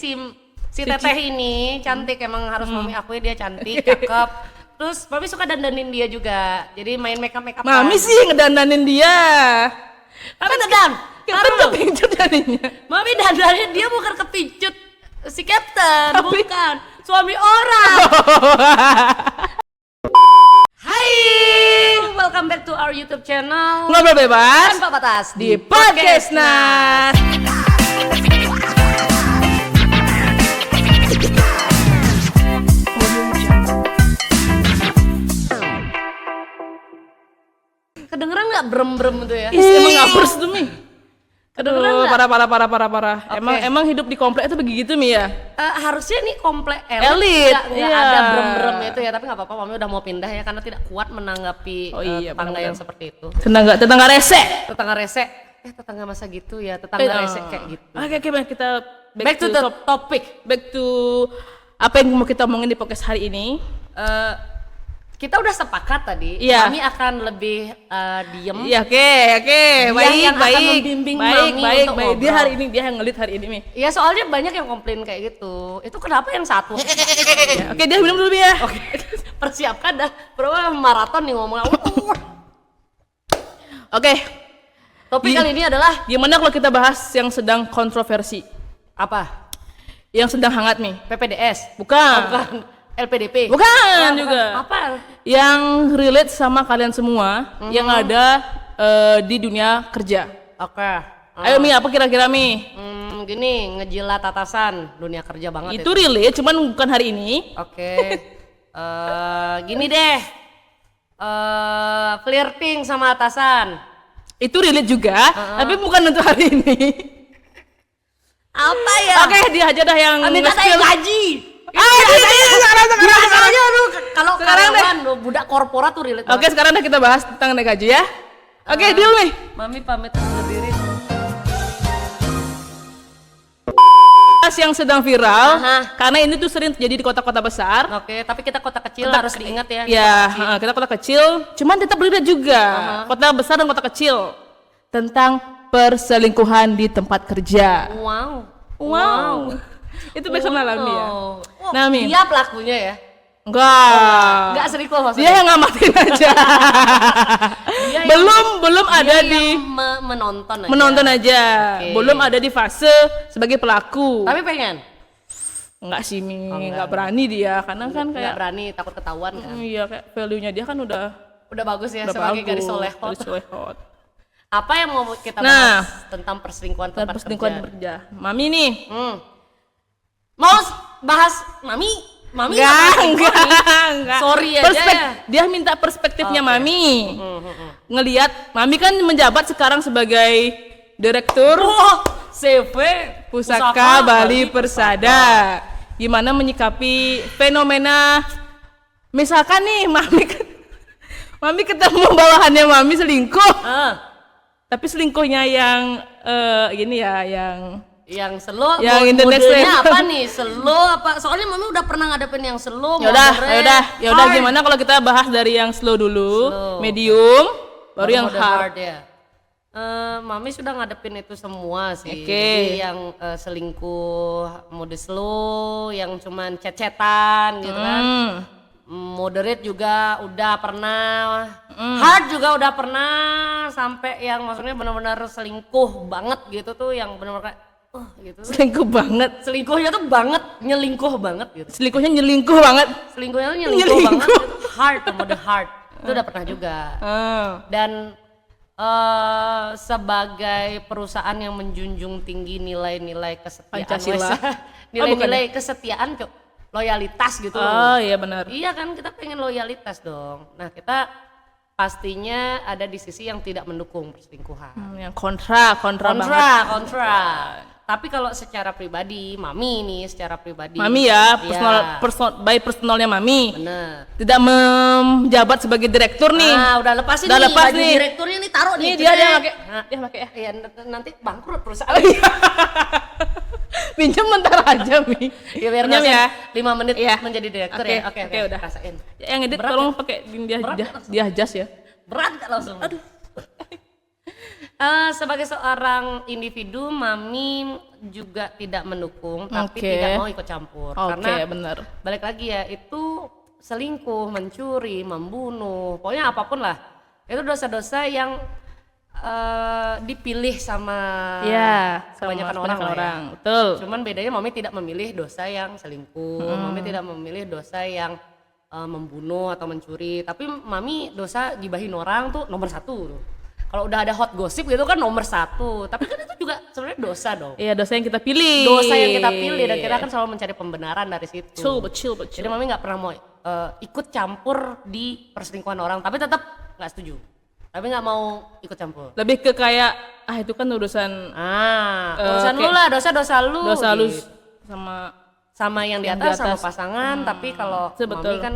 si si teteh ini cantik, emang harus mami akui dia cantik, cakep. Terus mami suka dandanin dia juga, jadi main make up. Mami sih ngedandanin dia. Tapi dandan, Kita kepincut jadinya. mami dandanin dia bukan kepincut si Captain, bukan suami orang. Hai, welcome back to our YouTube channel. Ngobrol bebas Tanpa batas di Podcast Nas. Kedengeran nggak brem-brem itu ya? Emang ngapers tuh Mi. Kedengeran Aduh, nggak? parah. Oke. Emang hidup di komplek itu begitu Mi ya? Harusnya nih komplek Elit, nggak iya. ada brem-brem itu ya, tapi nggak apa-apa, mami udah mau pindah ya karena tidak kuat menanggapi Oh iya, tetangga benar-benar. yang seperti itu. Tetangga rese. Tetangga rese, tetangga masa gitu ya, tetangga rese kayak gitu. Oke, kita Back to the topic. back to apa yang mau kita omongin di podcast hari ini. Kita udah sepakat tadi, Iya. mami akan lebih diem. Iya, oke. yang akan membimbing Mami untuk baik. Dia ngobrol. hari ini dia yang ngelit hari ini Mi. Ya soalnya banyak yang komplain kayak gitu. Itu kenapa yang satu? Ya, oke, dia minum dulu Mi ya. Oke, persiapkan dah. Berapa maraton nih ngomong. Oke. Topik kali ini adalah Gimana kalau kita bahas yang sedang kontroversi? apa? Yang sedang hangat Mi? PPDS? Bukan. Bukan. LPDP? Bukan Ya, juga. Apa? Yang relate sama kalian semua yang ada di dunia kerja. Oke. Ayo Mi, apa kira-kira Mi? Gini, ngejilat atasan, dunia kerja banget Itu relate, cuman bukan hari ini. Oke. Gini deh. Flirting sama atasan. Itu relate juga, tapi bukan untuk hari ini. Apa ya? Oke, dia aja dah yang Minta naik nge-spill. gaji. Sekarang. Aduh, kalau Sekarang deh. karyawan lo, budak korporat tuh relate Oke, sekarang dah kita bahas tentang naik gaji ya. Oke, deal Mi. Mami pamit undur diri. Bahas yang sedang viral, Aha. karena ini tuh sering terjadi di kota-kota besar. Oke, tapi kita kota kecil Kota- harus diingat ya. Ya, kita kota kecil, cuman tetap relate juga. Kota besar dan kota kecil tentang perselingkuhan di tempat kerja. Wow. Itu personal Nami ya. Oh, Nami. dia pelakunya ya. Enggak Selingkuh maksudnya. Dia yang ngamatin aja. Dia belum ada dia di yang menonton aja. menonton aja. Oke. Belum ada di fase sebagai pelaku. Tapi pengen. Enggak sih Mi, enggak berani dia karena kan Nggak kayak berani, takut ketahuan kan. iya kayak value-nya dia kan udah Udah bagus ya udah sebagai bagus. garis solehot. Garis solehot. Apa yang mau kita Nah. bahas tentang perselingkuhan Dan tempat perselingkuhan kerja? kerja. Mami nih. Mau bahas Mami Enggak. Sorry aja ya. Dia minta perspektifnya Oke. Mami. Ngelihat Mami kan menjabat sekarang sebagai direktur Oh, CV Pusaka Bali Persada. Gimana menyikapi fenomena misalkan nih Mami ketemu bawahannya Mami selingkuh. Tapi selingkuhnya yang gini ya, yang slow, Yang in the next modenya level. apa nih? Slow apa? Soalnya Mami udah pernah ngadepin yang slow, Yaudah, moderate, hard. gimana kalau kita bahas dari yang slow dulu, Slow. medium, baru yang Mode hard. ya. Mami sudah ngadepin itu semua sih. Oke. Jadi yang selingkuh mode slow, yang cuman chat-chatan gitu kan. Moderate juga udah pernah, hard juga udah pernah, sampai yang maksudnya benar-benar selingkuh banget gitu tuh, yang benar-benar kayak gitu. Selingkuh banget. Selingkuhnya tuh banget, nyelingkuh banget gitu. Selingkuhnya nyelingkuh banget. Selingkuhnya tuh nyelingkuh banget gitu. Hard, mode hard. Itu udah pernah juga. Dan sebagai perusahaan yang menjunjung tinggi nilai-nilai kesetiaan, Pancasila. nilai-nilai kesetiaan, loyalitas gitu loh. Oh iya benar. Iya kan, kita pengen loyalitas dong. Nah, kita pastinya ada di sisi yang tidak mendukung perselingkuhan. Yang kontra banget. Kontra. Tapi kalau secara pribadi, Mami nih secara pribadi. Mami ya, Iya, personalnya Mami. bener. Tidak menjabat sebagai direktur nih. Udah lepasin Udah nih, lepas baju nih. direkturnya nih, taruh nih. Nih dia cetek. pakai. Nah, Dia pakai ya. iya, nanti bangkrut perusahaan. Pinjam bentar aja Mi. Ya biar Pinjam ngerasain ya. 5 menit Iya. menjadi direktur Oke, ya. Oke, oke, udah. rasain. Yang edit Berat tolong pakai Berat dia jas ya. Berat gak langsung? Aduh. Sebagai seorang individu, Mami juga tidak mendukung, tapi Oke. tidak mau ikut campur. Karena benar. balik lagi ya, itu selingkuh, mencuri, membunuh, pokoknya apapun lah. Itu dosa-dosa yang dipilih sama kebanyakan orang lah ya. Betul. Cuman bedanya Mami tidak memilih dosa yang selingkuh, Mami tidak memilih dosa yang membunuh atau mencuri. Tapi Mami dosa gibahin orang tuh nomor 1 tuh. Kalau udah ada hot gossip gitu kan nomor 1. Tapi kan itu juga sebenarnya dosa dong. Iya, dosa yang kita pilih. Dosa yang kita pilih dan kita kan selalu mencari pembenaran dari situ. Betul. Jadi Mami nggak pernah mau ikut campur di perselingkuhan orang, tapi tetap nggak setuju. Tapi nggak mau ikut campur. Lebih ke kayak itu kan urusan Urusan lu lah, dosa lu. dosa lu gitu. sama yang di atas sama pasangan, tapi kalau Mami kan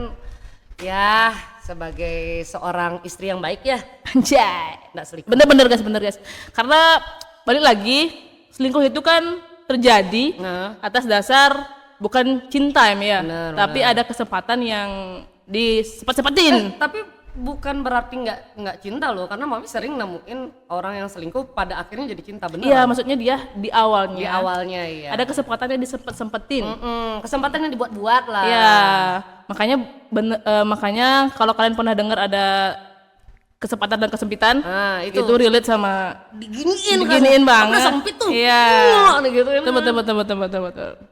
ya sebagai seorang istri yang baik ya, anjay, nggak selingkuh. bener guys. Karena balik lagi, selingkuh itu kan terjadi atas dasar bukan cinta ya, tapi ada kesempatan yang disepet-sepetin. Tapi bukan berarti nggak cinta loh, karena Mami sering nemuin orang yang selingkuh pada akhirnya jadi cinta bener. Iya, maksudnya dia di awalnya. Di awalnya iya. Ada kesempatan yang disempet-sempetin. Kesempatan yang dibuat-buat lah. Iya, makanya kalau kalian pernah dengar ada kesempatan dan kesempitan, itu relate sama diginiin banget. Udah sempit tuh. Iya. Gitu ya. Betul.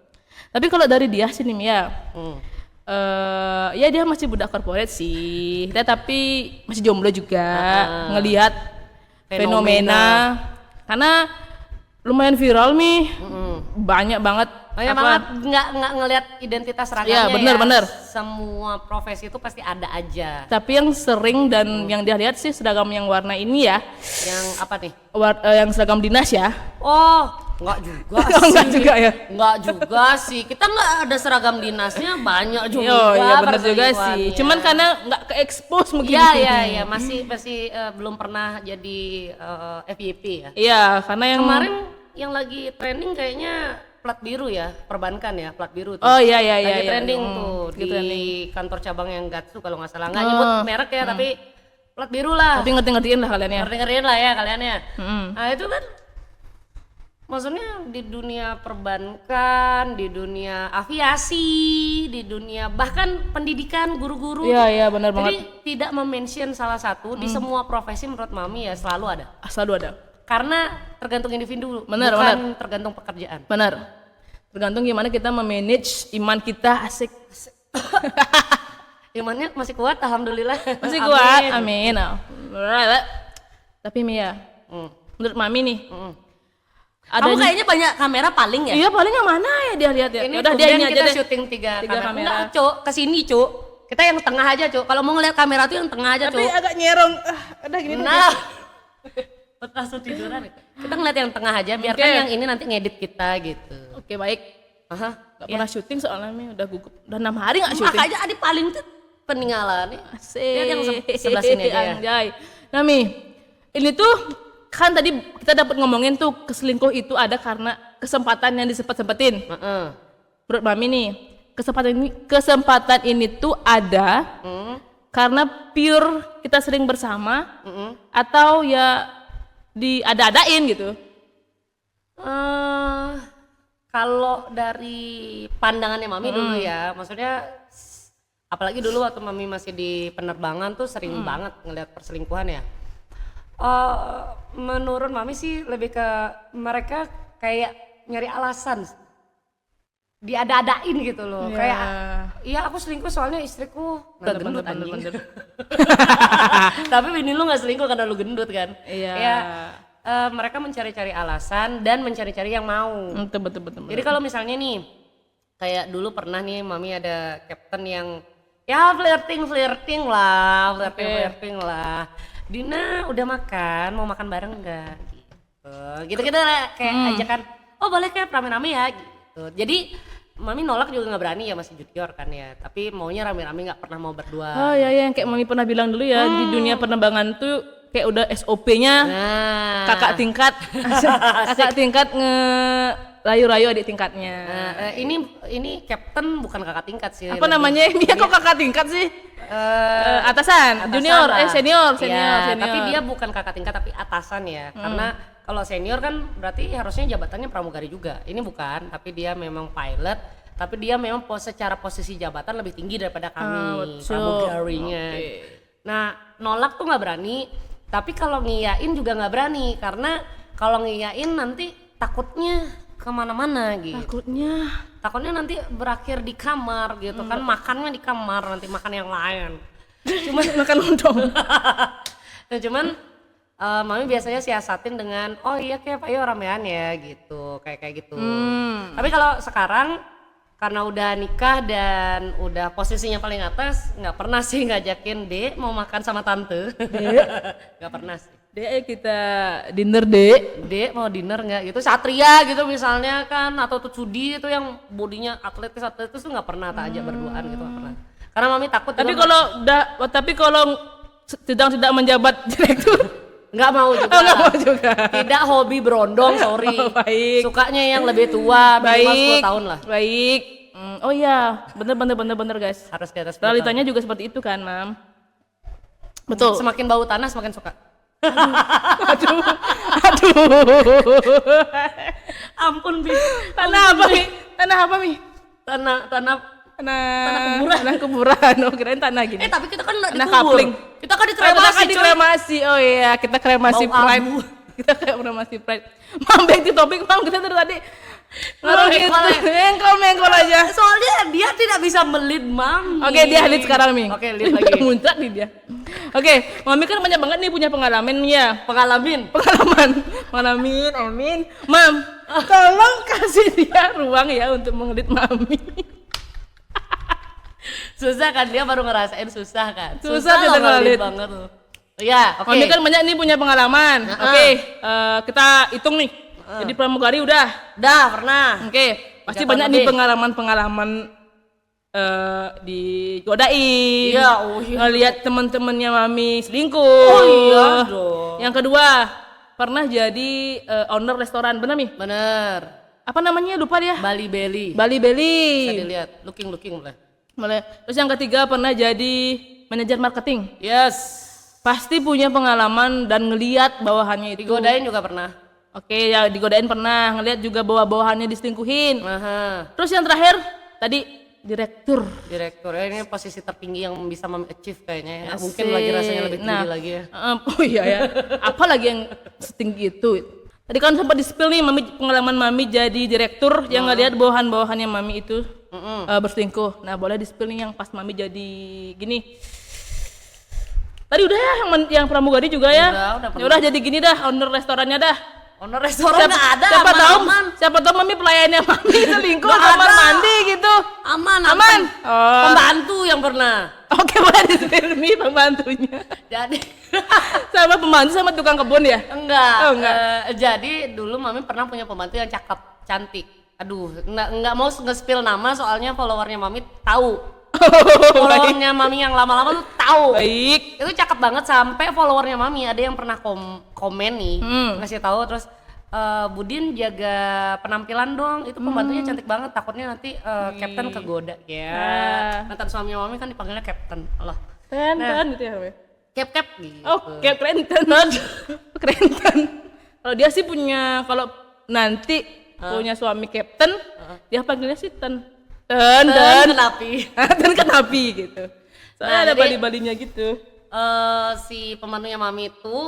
Tapi kalau dari dia sih nih ya. Ya dia masih budak korporat sih, tapi masih jomblo juga, ngelihat fenomena karena lumayan viral nih, banyak banget nggak ngelihat identitas ragamnya. Iya, bener. Semua profesi itu pasti ada aja. Tapi yang sering dan yang dia lihat sih seragam yang warna ini ya. Yang apa nih? Yang seragam dinas ya. Oh, enggak juga sih. Enggak juga ya. Enggak juga sih. Kita enggak ada seragam dinasnya, banyak juga. Iya benar juga sih. Cuman karena enggak ke-expose mungkin. Iya, masih belum pernah jadi FYP ya. Iya, karena yang kemarin yang lagi trending kayaknya plat biru ya, perbankan ya, plat biru tuh. Oh iya. Lagi trending tuh di kantor cabang yang Gatsu kalau nggak salah. Nggak nyebut merek ya, tapi plat biru lah. Tapi ngerti-ngertiin lah kalian ya. Ngerti-ngertiin lah ya kalian ya. Nah itu kan maksudnya di dunia perbankan, di dunia aviasi, di dunia bahkan pendidikan guru-guru. Iya benar banget. Jadi tidak mention salah satu di semua profesi menurut Mami ya selalu ada. Selalu ada. Karena tergantung individu, benar. tergantung pekerjaan. Benar. Tergantung gimana kita memanage iman kita, asik. Imannya masih kuat, alhamdulillah. Masih kuat, amin. Tapi Mia, menurut Mami nih, kamu kayaknya banyak kamera paling ya? Iya paling yang mana ya dia lihat ya? Ini udah dia ini aja kita deh. syuting tiga kamera. Enggak, Cuk, kesini Cuk. Kita yang tengah aja Cuk. Kalau mau ngeliat kamera tuh yang tengah aja Cuk. Tapi agak nyerong. Udah gini. Nah. Langsung tiduran. Kita ngeliat yang tengah aja, biarkan yang ini nanti ngedit kita gitu. Oke, baik. Gak pernah syuting soalnya Mi, udah gugup. Udah 6 hari gak syuting. Makanya adik paling tuh peninggalan nih. Asik. Lihat yang sebelah sini aja ya. Anjay. Nah Mi, ini tuh kan tadi kita dapat ngomongin tuh keselingkuh itu ada karena kesempatan yang disempet-sempetin. Menurut Mami nih, kesempatan ini tuh ada karena pure kita sering bersama atau ya diada-adain gitu. Kalau dari pandangannya Mami dulu ya, maksudnya apalagi dulu waktu Mami masih di penerbangan tuh sering banget ngeliat perselingkuhan ya. Menurut Mami sih lebih ke mereka kayak nyari alasan, diada-adain gitu loh. Kayak iya aku selingkuh soalnya istriku udah gendut anjing. Tapi bini lu gak selingkuh karena lu gendut kan. Iya. Mereka mencari-cari alasan dan mencari-cari yang mau. Betul. Jadi kalau misalnya nih kayak dulu pernah nih Mami ada captain yang ya flirting lah. Dina udah makan, mau makan bareng enggak gitu. Gitu kayak ajakan, oh boleh kayak rame-rame ya gitu. Jadi Mami nolak juga nggak berani ya, masih junior kan ya, tapi maunya rame-rame, nggak pernah mau berdua. Oh iya yang kayak Mami pernah bilang dulu ya, di dunia penerbangan tuh kayak udah SOP-nya kakak tingkat rayu-rayu adik tingkatnya. Ini Captain bukan kakak tingkat sih. Apa namanya? Dia kok kakak tingkat sih? Atasan, junior, lah. senior. Tapi dia bukan kakak tingkat tapi atasan ya. Karena kalau senior kan berarti harusnya jabatannya pramugari juga. Ini bukan, tapi dia memang pilot. Tapi dia memang secara posisi jabatan lebih tinggi daripada kami pramugarinya. Nah, nolak tuh nggak berani. Tapi kalau ngiyain juga nggak berani karena kalau ngiyain nanti takutnya kemana-mana gitu. Takutnya nanti berakhir di kamar gitu kan, makannya di kamar nanti makan yang lain. Cuman makan lontong. Nah, cuman mami biasanya siasatin dengan oh iya kayak ayo ramean ya gitu, kayak gitu. Tapi kalau sekarang karena udah nikah dan udah posisinya paling atas, nggak pernah sih ngajakin Dek mau makan sama tante. Nggak pernah sih. Dek kita dinner Dek mau dinner nggak gitu, Satria gitu misalnya kan, atau tuh Cudi itu yang bodinya atletis tuh nggak pernah tak ajak berduaan gitu, nggak pernah. Karena mami takut. Tapi kalau tidak menjabat direktur nggak mau juga. Tidak hobi berondong, sorry. Baik. Sukanya yang lebih tua, minimal 10 tahun lah. Baik. Oh iya, bener guys. Harus di atas 10 realitanya juga seperti itu kan, Mam. Betul. Semakin bau tanah semakin suka. Aduh. Ampun, Bi. Tanah apa, Mi? Tanah kuburan. Oh, kirain tanah gini. Tapi kita kan enggak tanah dikubur. kapling. Kita kan dikremasi, Oh iya, kita kremasi Bau pride. abu. Kita kremasi pride. Mam, back to topik, Mam. Kita dari tadi ngaruh gitu. Mengkol aja. Soalnya dia tidak bisa melid, Mami. Oke, dia lead sekarang, Mi. Oke, lead lagi. Muncrat nih dia. Oke, Mami kan banyak banget nih punya pengalaman ya. Pengalamin. Amin. Mam, tolong kasih dia ruang ya untuk mengelit Mami. Susah kan, dia baru ngerasain susah kan. Susah loh ngelit banget loh. Iya, oke. Mami kan banyak nih punya pengalaman. Oke, kita hitung nih. Jadi pramugari udah pernah. Oke, pasti banyak nih pengalaman digodain. Iya, ngelihat teman-temannya Mami selingkuh. Oh iya dong. Yang kedua, pernah jadi owner restoran, benar Mi? Bener. Apa namanya? Lupa dia. Bali Belly. Bisa dilihat, looking boleh. Terus yang ketiga pernah jadi manajer marketing. Yes. Pasti punya pengalaman dan ngelihat bawahannya itu. Digodain juga pernah. Oke, ya digodain pernah, ngelihat juga bawahannya diselingkuhin. Aha. Terus yang terakhir tadi direktur ya, ini posisi tertinggi yang bisa achieve kayaknya ya. Mungkin lagi rasanya lebih tinggi lagi ya. Oh iya ya. Apa lagi yang setinggi itu? Tadi kan sempat di-spill nih pengalaman Mami jadi direktur yang ngelihat bawahan-bawahannya Mami itu berselingkuh. Nah, boleh di-spill nih yang pas Mami jadi gini. Tadi udah ya yang pramugari juga ya. Udah jadi gini dah, owner restorannya dah. Owner restoran nggak ada. Siapa tahu Mami pelayannya Mami selingkuh kamar mandi gitu. Aman. Oh. Pembantu yang pernah. Oke, boleh di-spill Mi pembantunya. Jadi sama pembantu sama tukang kebun ya? Enggak. Oh, enggak. Jadi dulu Mami pernah punya pembantu yang cakep, cantik. Aduh, enggak mau nge-spill nama soalnya followernya Mami tahu. Followernya Mami yang lama-lama tuh tahu. Baik. Itu cakep banget sampai followernya Mami ada yang pernah komen nih, ngasih tahu terus Budin jaga penampilan dong, itu pembantunya cantik banget, takutnya nanti Captain kegoda ya. Mantan suaminya Mami kan dipanggilnya Captain. Allah. Keren gitu ya. Cap gitu. Oh, keren. Kalau dia sih punya, kalau nanti punya suami Captain, dia panggilnya sih Ten kenapi gitu. Soalnya ada bali-balinya gitu. Si pembantunya Mami itu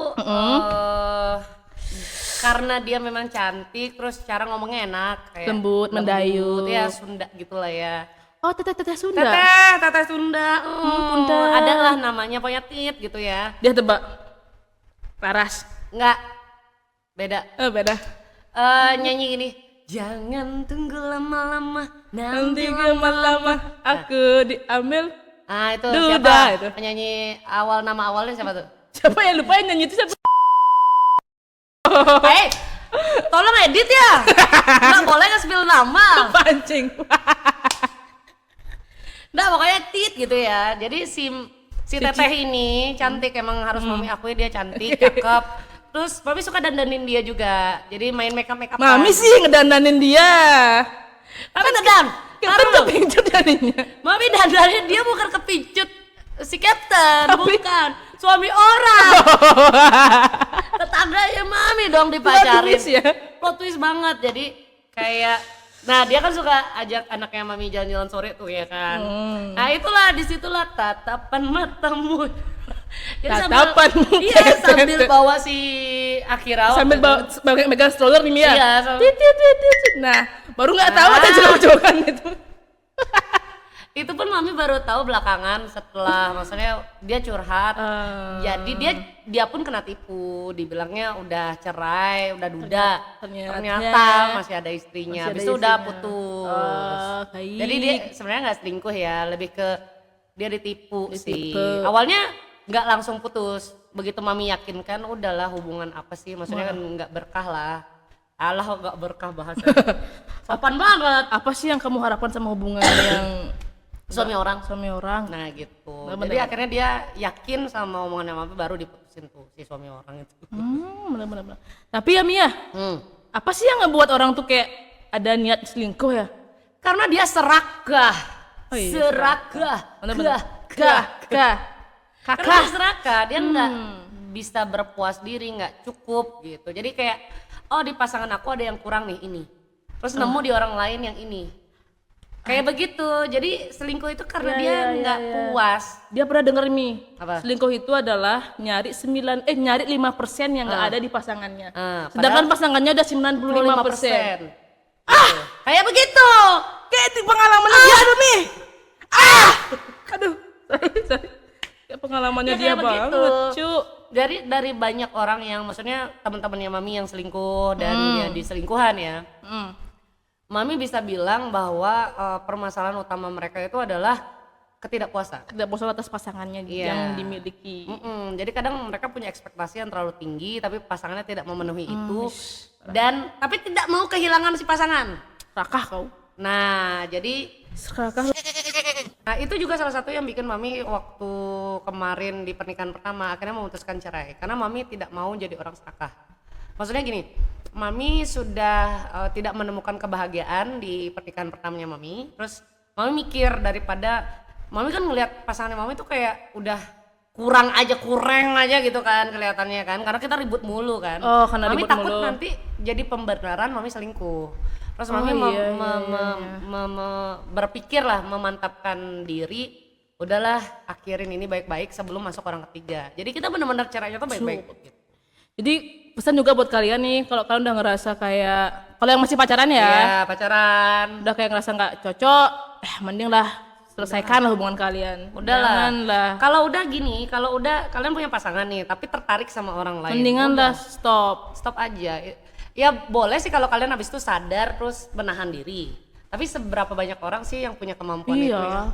karena dia memang cantik, terus cara ngomongnya enak, kayak lembut, mendayu, ya Sunda gitulah ya. Oh, teteh Sunda. Teteh Sunda. Bunda. Ada lah namanya, pokoknya Tit gitu ya. Dia tebak. Laras. Enggak. Beda. Beda. Nyanyi gini. Jangan tunggu lama-lama, nanti lama-lama aku diambil. Itu Duda, siapa? Itu. Penyanyi nama awalnya siapa tuh? Siapa yang lupa yang nyanyi itu siapa? Tolong edit ya. Nggak boleh nge-spill nama. Pancing. Nah pokoknya Tit gitu ya. Jadi si teteh ini cantik, emang harus Mami akui dia cantik, cakep. Terus Mami suka dandanin dia juga. Jadi main make up. Mami sih ngedandanin dia. Apa dandan? Kita kepincut jadinya. Mami dandanin dia bukan kepincut si Captain, bukan. Suami orang. Tetangganya Mami dong dipacarin. Plot twist banget. Jadi kayak dia kan suka ajak anaknya Mami jalan-jalan sore tuh ya kan. Nah itulah disitulah tatapan matamu. Sambil bawa si Akira sambil megang stroller nih Mia. Iya, nah baru nggak tahu ada jelok-jolokan itu. Itu pun Mami baru tahu belakangan setelah maksudnya dia curhat. Jadi dia pun kena tipu, dibilangnya udah cerai, udah duda. Ternyata masih ada istrinya. Habis itu udah putus. Jadi dia sebenarnya nggak selingkuh ya, lebih ke dia ditipu sih. Awalnya nggak langsung putus, begitu Mami yakinkan udahlah hubungan apa sih, maksudnya kan nggak berkah lah. Alah nggak berkah bahasa. Sopan banget. Apa sih yang kamu harapkan sama hubungan yang suami orang? Nah gitu. Jadi akhirnya dia yakin sama omongannya Mami baru diputusin tuh si suami orang itu. Benar. Tapi ya Mia, apa sih yang ngebuat orang tuh kayak ada niat selingkuh ya? Karena dia serakah. Karena dia serakah, dia nggak bisa berpuas diri, nggak cukup gitu. Jadi kayak, di pasangan aku ada yang kurang nih ini. Terus nemu di orang lain yang ini. Kayak begitu. Jadi selingkuh itu karena dia nggak puas. Dia pernah denger Mi, apa? Selingkuh itu adalah nyari 5% yang nggak ada di pasangannya. Sedangkan Padahal pasangannya udah 95%. Kayak begitu. Kayak di pengalamannya dia Mi. Aduh, sorry. Kayak pengalamannya dia banget, cu. Dari banyak orang yang maksudnya teman-temannya Mami yang selingkuh dan dia diselingkuhan ya. Mami bisa bilang bahwa permasalahan utama mereka itu adalah ketidakpuasan atas pasangannya yang dimiliki. Jadi kadang mereka punya ekspektasi yang terlalu tinggi tapi pasangannya tidak memenuhi itu dan tapi tidak mau kehilangan si pasangan. Rakah kau. Nah, jadi serakah. Nah, itu juga salah satu yang bikin Mami waktu kemarin di pernikahan pertama akhirnya memutuskan cerai karena Mami tidak mau jadi orang serakah. Maksudnya gini, Mami sudah tidak menemukan kebahagiaan di pernikahan pertamanya Mami. Terus Mami mikir daripada Mami kan ngelihat pasangannya Mami tuh kayak udah kurang aja gitu kan kelihatannya kan karena kita ribut mulu kan. Karena Mami ribut takut mulu. nanti jadi pembenaran Mami selingkuh. Terus Mami berpikir lah memantapkan diri, udahlah akhirin ini baik-baik sebelum masuk orang ketiga. Jadi kita benar-benar caranya tuh baik-baik. Gitu. Jadi pesan juga buat kalian nih, kalau kalian udah ngerasa kayak, kalau yang masih pacaran ya, pacaran, udah kayak ngerasa nggak cocok, mending lah selesaikan lah hubungan kalian. Udahlah. Kalau udah gini, kalau udah kalian punya pasangan nih, tapi tertarik sama orang lain, mendingan lah stop aja. Ya boleh sih kalau kalian habis itu sadar terus menahan diri. Tapi seberapa banyak orang sih yang punya kemampuan itu ya?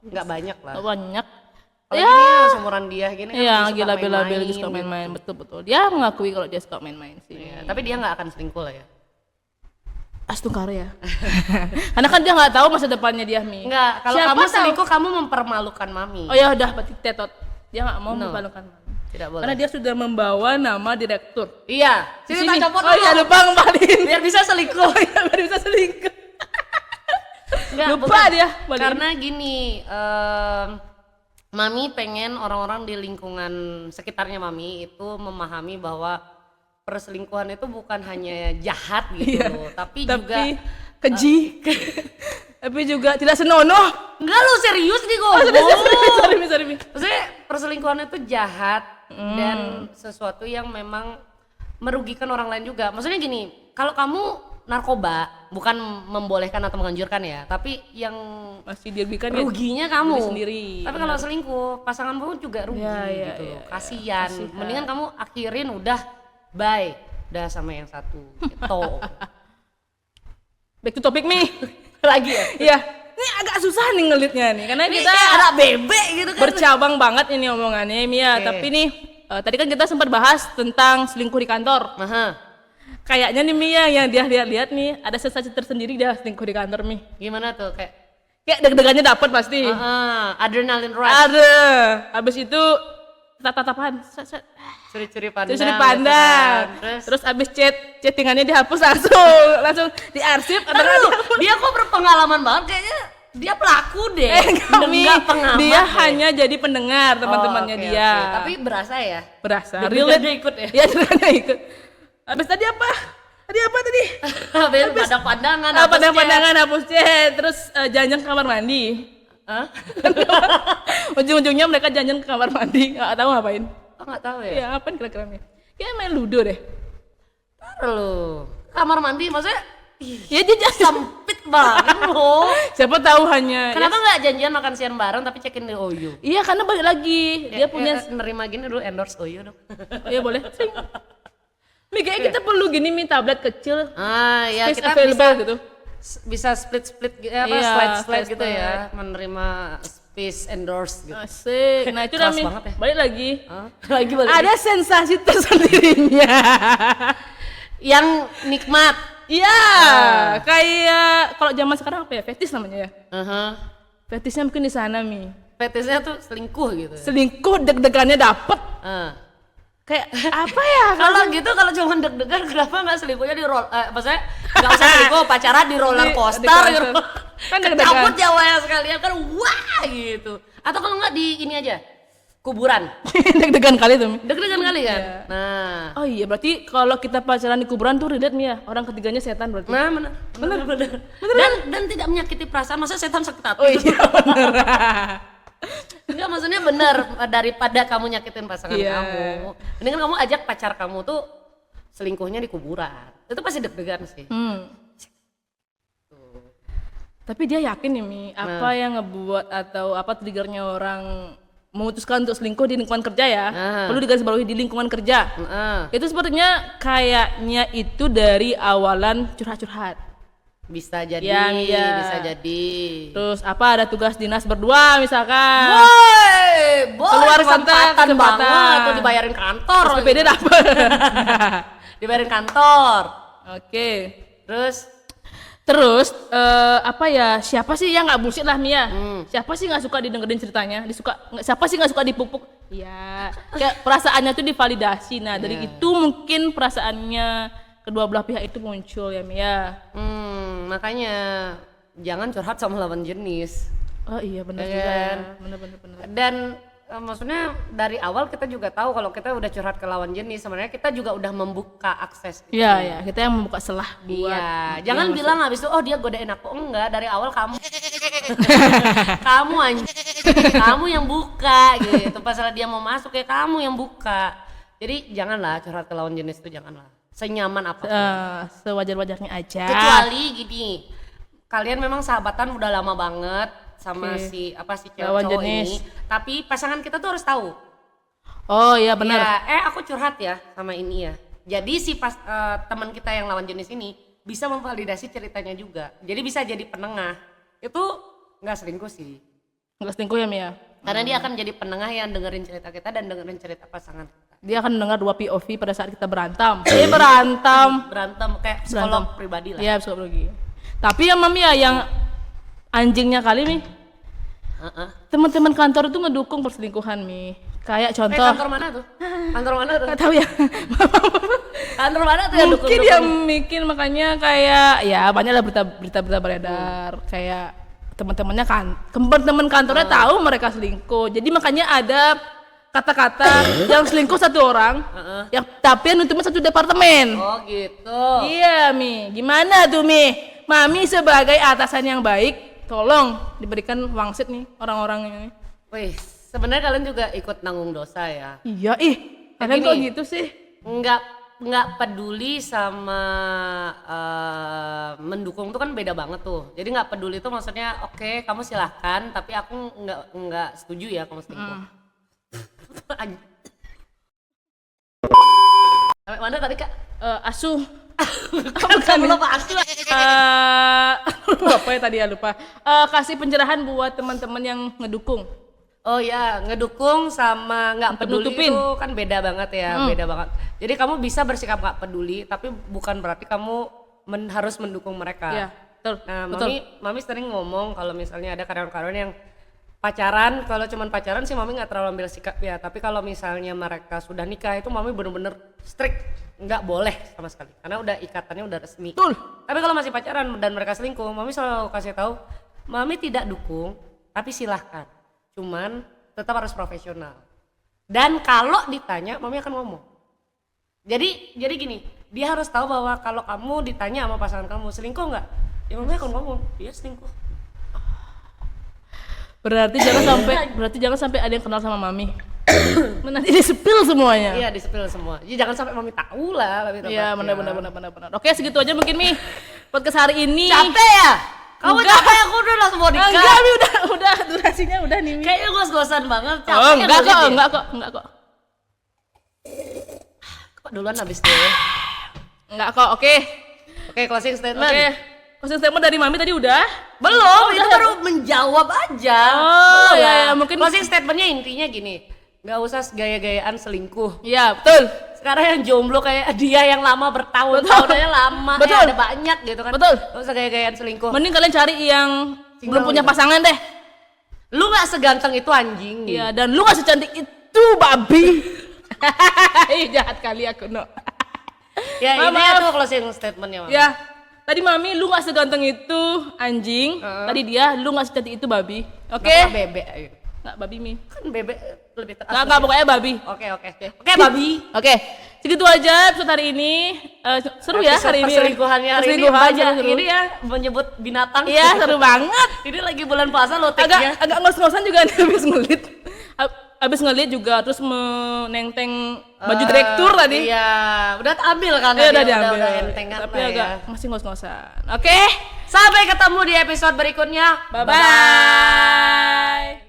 Nggak banyak lah. Nggak banyak. Kalau gini seumuran dia gini kan iya, gila bela-bela suka main-main, betul. Dia mengakui kalau dia suka main-main sih. Iya, tapi dia nggak akan selingkuh lah ya. Astungkar ya. Karena kan dia nggak tahu masa depannya dia Mi. Nggak, kalau kamu selingkuh kamu mempermalukan Mami. Oh ya udah, berarti tetot. Dia nggak mau mempermalukan Mami. Tidak boleh. Karena dia sudah membawa nama direktur. Iya. Sini tak copot. Oh iya, lupa ngembalin. Biar bisa selingkuh. Biar bisa selingkuh. Nggak, lupa bukan. Dia. Balikin. Karena gini, Mami pengen orang-orang di lingkungan sekitarnya Mami itu memahami bahwa perselingkuhan itu bukan hanya jahat gitu loh, tapi juga keji. Tapi juga tidak senonoh. Enggak, lu serius nih ngomong. Sorry. Maksudnya perselingkuhan itu jahat dan sesuatu yang memang merugikan orang lain juga. Maksudnya gini, kalau kamu narkoba bukan membolehkan atau menganjurkan ya, tapi yang masih dirugikan ruginya kamu sendiri. Tapi kalau selingkuh, pasanganmu juga rugi gitu loh. Kasian. Mendingan kamu akhirin udah bye, udah sama yang satu gitu. Back to topic Mi. Lagi ya? Iya. Ini agak susah nih ngelitnya nih karena ini kita ada bebek gitu kan. Bercabang banget ini omongannya Mia. Tapi nih tadi kan kita sempat bahas tentang selingkuh di kantor. Kayaknya nih Mia yang dia lihat-lihat nih ada sensasi tersendiri dia selingkuh di kantor Mi. Gimana tuh kayak deg-degannya dapat pasti. Adrenaline rush. Ada. Habis itu tatapan, Curi-curi pandang. curi pandang. Gitu kan. Terus abis chattingannya dihapus langsung diarsip. Dia kok berpengalaman banget kayaknya. Dia pelaku deh. Enggak pengamat. Dia deh. hanya jadi pendengar teman-temannya Oke, dia. oke. Tapi berasa ya. Berasa. Deg-degan dia ikut ya. Iya, dia ikut. Abis tadi apa? Tadi? Habis pandangan. Pandang-pandangan hapus chat, terus janjian ke kamar mandi. Hah? Ujung-ujungnya mereka janjian ke kamar mandi, nggak tahu ngapain. Oh, nggak tahu ya. Ya, apa kira-kira nih? Kayak main ludo deh. Taruh lu. Kamar mandi maksudnya Ya dia sempit banget loh. siapa tahu hanya Kenapa nggak janjian makan siang bareng tapi check-in di OYO? Iya, karena balik lagi. Dia punya nerima gini dulu endorse OYO dong. Iya boleh. Mi kayaknya kita perlu gini tablet kecil. Ah ya, Space kita available gitu. bisa split Iya, slide gitu slide. ya, menerima space endorse gitu. Asik. Nah itu Kelas Rami. banget ya. Balik lagi. Lagi balik. Ada sensasi tersendirinya. Yang nikmat. Iya, kayak kalau zaman sekarang apa ya? Fetis namanya ya. Fetisnya mungkin di sana Mi. Fetisnya tuh selingkuh gitu. Selingkuh deg-degannya dapet. Kayak apa ya? Kalau gitu, kalau cuma deg-degan kenapa nggak selingkuhnya di maksudnya nggak usah selingkuh, pacaran di roller Di coaster coaster. gitu. Kan deg-degan. Cabut jawanya sekalian kan wah gitu. Atau kalau nggak di ini aja, kuburan. Deg-degan kali tuh Mi. Deg-degan kali kan. Iya. Nah. Oh iya, berarti kalau kita pacaran di kuburan tuh relate Mi ya. Orang ketiganya setan berarti. Nah, benar. Dan tidak menyakiti perasaan, maksudnya setan sakit hati. Oh iya, bener. Enggak, maksudnya benar, daripada kamu nyakitin pasangan Iya. kamu. Mendingan kamu ajak pacar kamu tuh selingkuhnya di kuburan. Itu pasti deg-degan sih. Tapi dia yakin nih Mi, apa yang ngebuat atau apa triggernya orang memutuskan untuk selingkuh di lingkungan kerja ya. Perlu digarisbawahi di lingkungan kerja. Itu sepertinya kayaknya itu dari awalan curhat-curhat. Bisa jadi, Iya. bisa jadi. Terus apa ada tugas dinas berdua misalkan. Boy, Keluar kesempatan kesempatan. banget tuh dibayarin kantor. Terus PPD dapet. Dibayarin kantor. Oke. Terus apa ya, siapa sih yang nggak bullshit lah Mia? Siapa sih nggak suka didengerin ceritanya? Siapa sih nggak suka dipupuk? Iya, kayak perasaannya tuh divalidasi. Nah dari itu mungkin perasaannya kedua belah pihak itu muncul ya Mia. makanya jangan curhat sama lawan jenis. Oh iya benar Ya juga kan? ya. Benar. Dan maksudnya dari awal kita juga tahu kalau kita udah curhat ke lawan jenis, sebenarnya kita juga udah membuka akses. Gitu. Iya, kita yang membuka celah buat. Iya, jangan bilang habis itu oh dia godain aku. Enggak, dari awal kamu kamu yang buka gitu. Pas dia mau masuk ya kamu yang buka. Jadi janganlah curhat ke lawan jenis itu, janganlah. Senyaman apapun. Sewajar-wajarnya aja. Kecuali gini, kalian memang sahabatan udah lama banget sama si Lawan cowok jenis. ini, tapi pasangan kita tuh harus tahu. Oh iya benar. Ya, aku curhat ya sama ini ya. Jadi si teman kita yang lawan jenis ini bisa memvalidasi ceritanya juga. Jadi bisa jadi penengah. Itu nggak selingkuh sih. Nggak selingkuh ya Mia? Karena dia akan jadi penengah yang dengerin cerita kita dan dengerin cerita pasangan kita. Dia akan mendengar dua POV pada saat kita berantem. Dia berantem. Berantem kayak psikolog pribadi lah. Iya, psikologi. Tapi ya Mami ya yang anjingnya kali Mi. Teman-teman kantor itu ngedukung perselingkuhan Mi. Kayak contoh. Kantor mana tuh? Kantor mana tuh? Nggak tahu ya. Kantor mana tuh yang Mungkin dia mikir makanya kayak ya banyak lah berita beredar kayak teman-temannya kan teman kantornya tahu mereka selingkuh. Jadi makanya ada kata-kata yang selingkuh satu orang, yang tapi yang nuntutnya satu departemen. Oh gitu. Iya Mi, gimana tuh Mi? Mami sebagai atasan yang baik, tolong diberikan wangsit nih orang-orang ini. Wih, sebenarnya kalian juga ikut nanggung dosa ya. Iya, kalian kok gitu sih? Nggak peduli sama mendukung tuh kan beda banget tuh. Jadi nggak peduli tuh maksudnya oke, kamu silahkan, tapi aku nggak setuju ya kamu selingkuh. Sampai mana tadi Kak? Asuh. Bukan lupa asuh. Apa ya tadi ya lupa. Kasih pencerahan buat teman-teman yang ngedukung. Oh ya, ngedukung sama nggak peduli Nutupin. itu kan beda banget ya, beda banget. Jadi kamu bisa bersikap nggak peduli, tapi bukan berarti kamu harus mendukung mereka. Iya, betul. Nah, betul. mami sering ngomong kalau misalnya ada karyawan-karyawan yang pacaran, kalau cuman pacaran sih mami nggak terlalu ambil sikap ya. Tapi kalau misalnya mereka sudah nikah itu mami bener-bener strict, nggak boleh sama sekali. Karena udah ikatannya udah resmi. Betul. Tapi kalau masih pacaran dan mereka selingkuh, mami selalu kasih tahu, mami tidak dukung, tapi silahkan. Cuman tetap harus profesional. Dan kalau ditanya, mami akan ngomong. Jadi gini, dia harus tahu bahwa kalau kamu ditanya sama pasangan kamu selingkuh nggak, ya mami akan ngomong, dia selingkuh. Berarti jangan sampai ada yang kenal sama mami. Nanti di-spill semuanya. Iya, di-spill semua. Jadi jangan sampai mami tahu lah lebih tepatnya. Iya, benar. Oke, segitu aja mungkin Mi. Podcast hari ini. Capek ya? Kamu capek, aku udah langsung mau nikah. Enggak, Mi, udah durasinya udah nih, Mi. Kayaknya gos-gosan banget. Oh, Capek enggak kok. Kok duluan habis deh? Enggak kok. Oke, closing statement. Oke. Closing statement dari Mami tadi udah? Belum, itu baru menjawab aja. Oh, belum ya, lah. mungkin closing statementnya intinya gini, nggak usah gaya-gayaan selingkuh. Iya, betul. Sekarang yang jomblo kayak dia yang lama bertahun-tahun aja lama, Betul. ada banyak gitu kan. Betul. Nggak usah gaya-gayaan selingkuh. Mending kalian cari yang belum punya gitu. pasangan deh. Lu nggak seganteng itu anjing. Iya, dan lu nggak secantik itu babi. Ih, jahat kali aku, no. Ya, ini Maaf. tuh closing statementnya. Ya, tadi Mami lu nggak seganteng itu anjing. Tadi dia lu nggak secantik itu babi. Oke? Kenapa bebek ayo. Nggak babi Mi. Kan bebek lebih teras. Nggak pokoknya babi. Oke, babi. Oke, segitu aja episode hari ini. Seru ya Episode hari ini. perselingkuhannya hari ini Perselingkuhan, banyak. seru. Ini ya menyebut binatang. Iya, seru banget. Ini lagi bulan puasa loh take-nya. Agak ngos-ngosan juga nih habis ngelit. Habis ngelit juga terus menenteng baju direktur tadi. Iya, udah ambil kan. Iya, tadi, udah diambil. Udah entengan Tapi lah agak ya. masih ngos-ngosan. Oke. Sampai ketemu di episode berikutnya. Bye-bye.